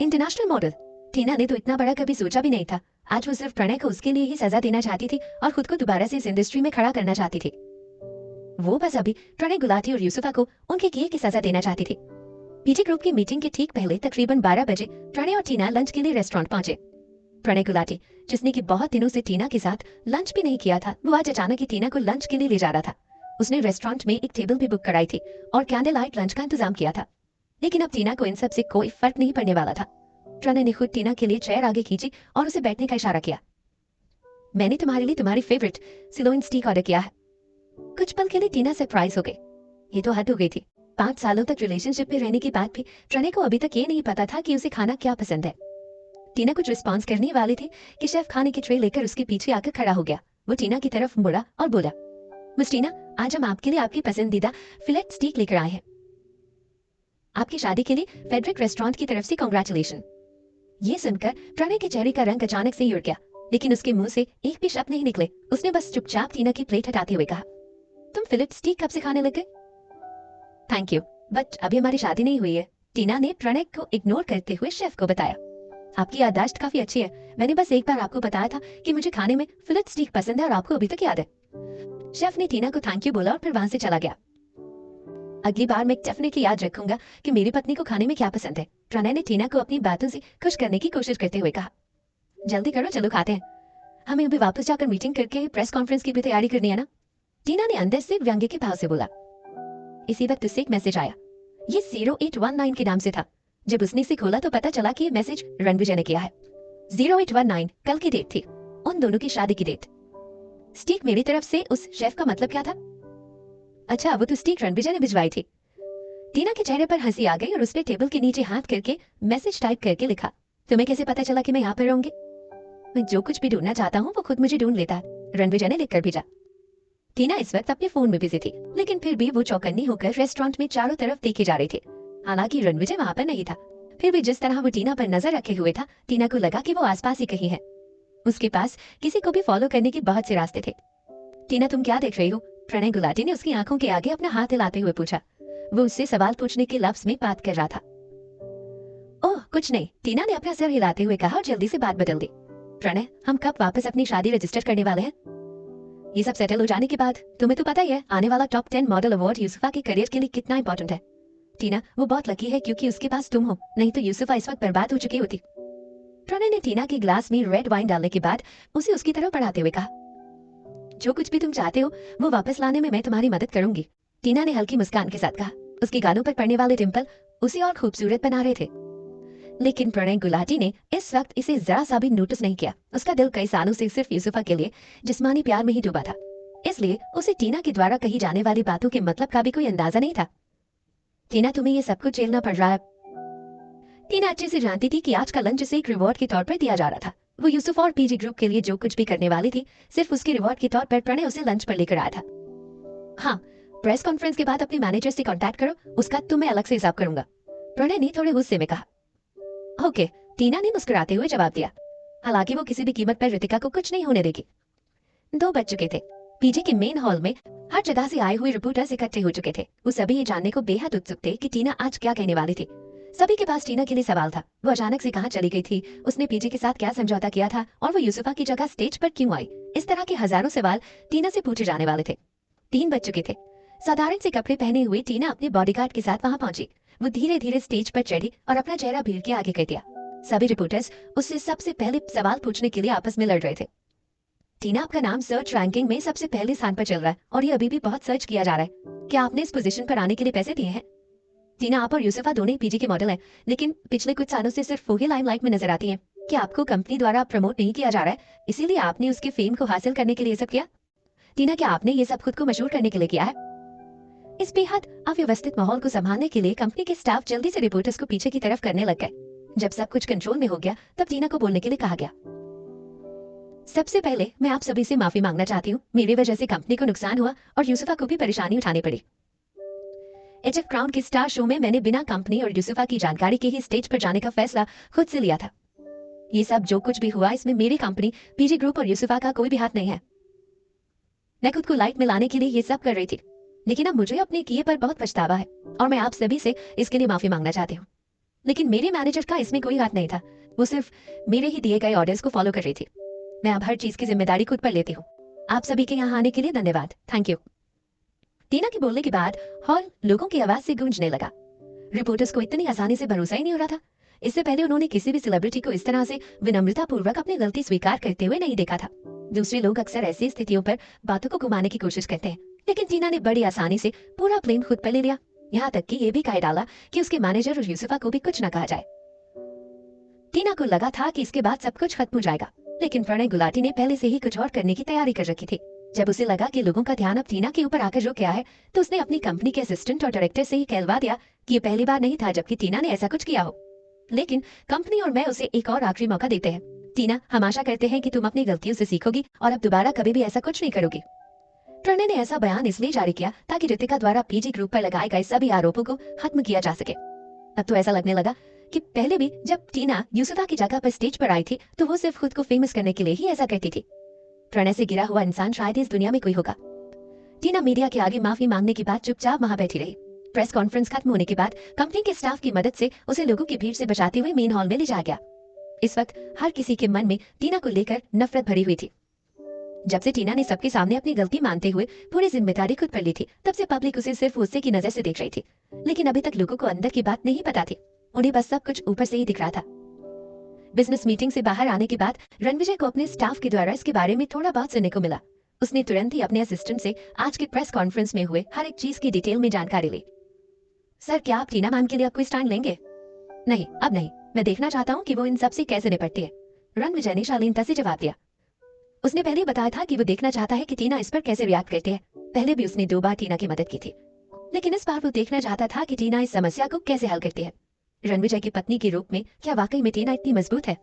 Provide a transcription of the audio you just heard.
International model. टीना ने तो इतना बड़ा कभी सोचा भी नहीं था। आज वो सिर्फ प्रणय को उसके लिए ही सजा देना चाहती थी और खुद को दोबारा से इस इंडस्ट्री में खड़ा करना चाहती थी। वो बस अभी प्रणय गुलाटी और यूसुफा को उनके किए की सजा देना चाहती थी। पीजी ग्रुप की मीटिंग के ठीक पहले तकरीबन 12 बजे प्रणय और टीना लंच के लिए रेस्टोरेंट पहुंचे। प्रणय गुलाटी, जिसने कि बहुत दिनों से टीना के साथ लंच भी नहीं किया था, वो आज अचानक ही टीना को लंच के लिए ले जा रहा था। उसने रेस्टोरेंट में एक टेबल भी बुक कराई थी और कैंडल लाइट लंच का इंतजाम किया था। लेकिन अब टीना को इन सब से कोई फर्क नहीं पड़ने वाला था। प्रणय ने खुद टीना के लिए चेयर आगे खींची और उसे बैठने का इशारा किया। मैंने तुम्हारे लिए तुम्हारी फेवरेट सिलोइन स्टीक ऑर्डर किया है। कुछ पल के लिए टीना सरप्राइज हो गई। ये तो हद हो गई थी। 5 सालों तक रिलेशनशिप में रहने के बाद भी प्रणय को अभी तक ये नहीं पता था कि उसे खाना क्या पसंद है। टीना कुछ रिस्पॉन्स करने वाली थी कि शेफ खाने की ट्रे लेकर उसके पीछे आकर खड़ा हो गया। वो टीना की तरफ मुड़ा और बोला, मिस टीना, आज हम आपके लिए आपकी पसंदीदा फिलेट स्टीक लेकर आए हैं। आपकी शादी के लिए फेडरिक रेस्टोरेंट की तरफ से कांग्रेचुलेशन। ये सुनकर प्रणय के चेहरे का रंग अचानक से ही उड़ गया, लेकिन उसके मुंह से एक भी शब्द नहीं निकले। उसने बस चुपचाप टीना की प्लेट हटाते हुए कहा, तुम फिलेट स्टीक कब से खाने लग गए? थैंक यू, बट अभी हमारी शादी नहीं हुई है। टीना ने प्रणय को इग्नोर करते हुए शेफ को बताया। आपकी याददाश्त काफी अच्छी है। मैंने बस एक बार आपको बताया था कि मुझे खाने में फिलेट स्टीक पसंद है और आपको अभी तक याद है। शेफ ने टीना को थैंक यू बोला और फिर वहां से चला गया। अगली बार मैं डेफिनेटली याद रखूंगा कि मेरी पत्नी को खाने में क्या पसंद है। प्रणय ने टीना को अपनी बातों से खुश करने की कोशिश करते हुए कहा, जल्दी करो, चलो खाते हैं। हमें अभी वापस जाकर मीटिंग करके प्रेस कॉन्फ्रेंस की भी तैयारी करनी है ना। टीना ने अंदर से व्यंग्य के भाव से बोला। इसी वक्त उससे एक मैसेज आया। ये 0819 के नाम से था। जब उसने इसे खोला तो पता चला कि ये मैसेज रणविजय ने किया है। 0819 कल की डेट थी, उन दोनों की शादी की डेट। स्टीक मेरी तरफ से उस शेफ का मतलब क्या था? अच्छा, वो तो स्टीक रणविजय ने भिजवाई थी। टीना के चेहरे पर हंसी आ गई और उसने टेबल के नीचे हाथ करके मैसेज टाइप करके लिखा, तुम्हें कैसे पता चला कि मैं यहाँ पर रहूंगी? मैं जो कुछ भी ढूंढना चाहता हूँ वो खुद मुझे ढूंढ लेता है, रणविजय ने लिखकर भेजा। टीना इस वक्त अपने फोन में बिजी थी, लेकिन फिर भी वो चौकन्नी होकर रेस्टोरेंट में चारों तरफ देखे जा रही थी। हालांकि रणविजय वहां पर नहीं था, फिर भी जिस तरह वो टीना पर नजर रखे हुए था, टीना को लगा कि वो आसपास ही कहीं है। उसके पास किसी को भी फॉलो करने के बहुत से रास्ते थे। टीना, तुम क्या देख रही हो? प्रणय गुलाटी ने उसकी आंखों के आगे अपना हाथ हिलाते हुए पूछा। वो उससे सवाल पूछने के लफ्ज में बात कर रहा था। ओह कुछ नहीं, टीना ने अपना सर हिलाते हुए कहा और जल्दी से बात बदल दी। प्रणय, हम कब वापस अपनी शादी रजिस्टर करने वाले हैं? ये सब सेटल हो जाने के बाद। तुम्हें तो पता ही है आने वाला टॉप 10 मॉडल अवार्ड यूसुफा के करियर के लिए कितना इंपॉर्टेंट है। टीना, वो बहुत लकी है क्योंकि उसके पास तुम हो, नहीं तो यूसुफा इस वक्त बर्बाद हो चुकी होती। प्रणय ने टीना के ग्लास में रेड वाइन डालने के बाद उसे उसकी तरफ बढ़ाते हुए कहा, जो कुछ भी तुम चाहते हो वो वापस लाने में मैं तुम्हारी मदद करूंगी। टीना ने हल्की मुस्कान के साथ कहा। उसके गालों पर पड़ने वाले डिंपल उसे और खूबसूरत बना रहे थे। लेकिन प्रणय गुलाटी ने इस वक्त इसे जरा सा भी नोटिस नहीं किया। उसका दिल कई सालों से सिर्फ यूसुफा के लिए जिस्मानी प्यार में ही डूबा था, इसलिए उसे टीना के द्वारा कही जाने वाली बातों के मतलब का भी कोई अंदाजा नहीं था। टीना, तुम्हें ये सब कुछ झेलना पड़ रहा है। टीना अच्छे से जानती थी कि आज का लंच उसे एक रिवॉर्ड के तौर पर दिया जा रहा था। वो यूसुफ और पीजी ग्रुप के लिए जो कुछ भी करने वाली थी, सिर्फ उसके रिवॉर्ड के तौर पर प्रणय उसे लंच पर लेकर आया था। हाँ, प्रेस कॉन्फ्रेंस के बाद अपने मैनेजर से कांटेक्ट करो, उसका तुम्हें अलग से हिसाब करूंगा, प्रणय ने थोड़े गुस्से में कहा। ओके, टीना ने मुस्कुराते हुए जवाब दिया। हालांकि वो किसी भी कीमत पर रितिका को कुछ नहीं होने देगी। 2 बज चुके थे। पीजी के मेन हॉल में हर जगह से आए हुए रिपोर्टर्स इकट्ठे हो चुके थे। वो सभी ये जानने को बेहद उत्सुक थे कि टीना आज क्या कहने वाली थी। सभी के पास टीना के लिए सवाल था। वो अचानक से कहाँ चली गई थी, उसने पीजी के साथ क्या समझौता किया था और वो यूसुफा की जगह स्टेज पर क्यों आई। इस तरह के हजारों सवाल टीना से पूछे जाने वाले थे। 3 बज चुके थे। साधारण से कपड़े पहने हुए टीना अपने बॉडीगार्ड के साथ वहां पहुंची। वो धीरे धीरे स्टेज पर चढ़ी और अपना चेहरा भीड़ के आगे कर दिया। सभी रिपोर्टर्स उससे सबसे पहले सवाल पूछने के लिए आपस में लड़ रहे थे। टीना, आपका नाम सर्च रैंकिंग में सबसे पहले स्थान पर चल रहा है और ये अभी भी बहुत सर्च किया जा रहा है। क्या आपने इस पोजीशन पर आने के लिए पैसे दिए हैं? टीना, आप और यूसुफा दोनों ही पीजी के मॉडल हैं, लेकिन पिछले कुछ सालों से सिर्फ वो ही लाइमलाइट में नजर आती हैं। क्या आपको कंपनी द्वारा प्रमोट नहीं किया जा रहा है, इसीलिए आपने उसके फेम को हासिल करने के लिए सब किया? टीना, क्या आपने ये सब खुद को मशहूर करने के लिए किया है? इस बेहद अव्यवस्थित माहौल को संभालने के लिए कंपनी के स्टाफ जल्दी से रिपोर्टर्स को पीछे की तरफ करने लग गए। जब सब कुछ कंट्रोल में हो गया तब टीना को बोलने के लिए कहा गया। सबसे पहले मैं आप सभी से माफी मांगना चाहती हूँ। मेरी वजह से कंपनी को नुकसान हुआ और यूसुफा को भी परेशानी उठानी पड़ी। एचएफ क्राउन के स्टार शो में मैंने बिना कंपनी और यूसुफा की जानकारी के ही स्टेज पर जाने का फैसला खुद से लिया था। ये सब जो कुछ भी हुआ इसमें मेरी कंपनी, पीजी ग्रुप और यूसुफा का कोई भी हाथ नहीं है। मैं खुद को लाइट में लाने के लिए ये सब कर रही थी, लेकिन अब मुझे अपने किए पर बहुत पछतावा है और मैं आप सभी से इसके लिए माफी मांगना चाहती हूँ। लेकिन मेरे मैनेजर का इसमें कोई हाथ नहीं था। वो सिर्फ मेरे ही दिए गए ऑर्डर्स को फॉलो कर रही थी। मैं अब हर चीज की जिम्मेदारी खुद पर लेती हूँ। आप सभी के यहाँ आने के लिए धन्यवाद। Thank you. टीना के बोलने के बाद हॉल लोगों की आवाज से गूंजने लगा। रिपोर्टर्स को इतनी आसानी से भरोसा ही नहीं हो रहा था। इससे पहले उन्होंने किसी भी सेलिब्रिटी को इस तरह से विनम्रता पूर्वक अपनी गलती स्वीकार करते हुए नहीं देखा था। दूसरे लोग अक्सर ऐसी स्थितियों पर बातों को घुमाने की कोशिश करते हैं, लेकिन टीना ने बड़ी आसानी से पूरा ब्लेम खुद पर ले लिया। यहाँ तक कि ये भी कह डाला कि उसके मैनेजर और यूसुफा को भी कुछ न कहा जाए। टीना को लगा था कि इसके बाद सब कुछ खत्म हो जाएगा, लेकिन प्रणय गुलाटी ने पहले से ही कुछ और करने की तैयारी कर रखी थी। जब उसे लगा कि लोगों का ध्यान अब टीना के ऊपर आकर रुक गया है, तो उसने अपनी कंपनी के असिस्टेंट और डायरेक्टर से ही कहलवा दिया कि ये पहली बार नहीं था जबकि टीना ने ऐसा कुछ किया हो। लेकिन कंपनी और मैं उसे एक और आखिरी मौका देते हैं। टीना, हम आशा करते हैं कि तुम अपनी गलतियों से सीखोगी और अब दोबारा कभी भी ऐसा कुछ नहीं करोगी। प्रणय ने ऐसा बयान इसलिए जारी किया ताकि रितिका द्वारा पीजी ग्रुप पर लगाए गए सभी आरोपों को खत्म किया जा सके। अब तो ऐसा लगने लगा कि पहले भी जब टीना यूसुफा की जगह पर स्टेज पर आई थी तो वो सिर्फ खुद को फेमस करने के लिए ही ऐसा करती थी। प्रणय से गिरा हुआ इंसान शायद इस दुनिया में कोई होगा। टीना मीडिया के आगे माफी मांगने के बाद चुपचाप वहां बैठी रही। प्रेस कॉन्फ्रेंस खत्म होने के बाद कंपनी के स्टाफ की मदद से उसे लोगों की भीड़ से बचाते हुए मेन हॉल में ले जाया गया। इस वक्त हर किसी के मन में टीना को लेकर नफरत भरी हुई थी। जब से टीना ने सबके सामने अपनी गलती मानते हुए पूरी जिम्मेदारी खुद पर ली थी, तब से पब्लिक उसे सिर्फ गुस्से की नजर से देख रही थी। लेकिन अभी तक लोगों को अंदर की बात नहीं पता थी, उन्हें बस सब कुछ ऊपर से ही दिख रहा था। बिजनेस मीटिंग से बाहर आने के बाद रणविजय को अपने स्टाफ के द्वारा इसके बारे में थोड़ा बहुत सुनने को मिला। उसने तुरंत ही अपने असिस्टेंट से आज के प्रेस कॉन्फ्रेंस में हुए हर एक चीज की डिटेल में जानकारी ली। सर, क्या आप टीना मैम के लिए अब कोई स्टैंड लेंगे? नहीं, अब नहीं। मैं देखना चाहता हूँ कि वो इन सब से कैसे निपटती है। रणविजय ने शालीनता से जवाब दिया। उसने पहले ही बताया था कि वो देखना चाहता है कि टीना इस पर कैसे रिएक्ट करती है। पहले भी उसने 2 बार टीना की मदद की थी, लेकिन इस बार वो देखना चाहता था कि टीना इस समस्या को कैसे हल करती है। रणविजय की पत्नी के रूप में क्या वाकई में टीना इतनी मजबूत है?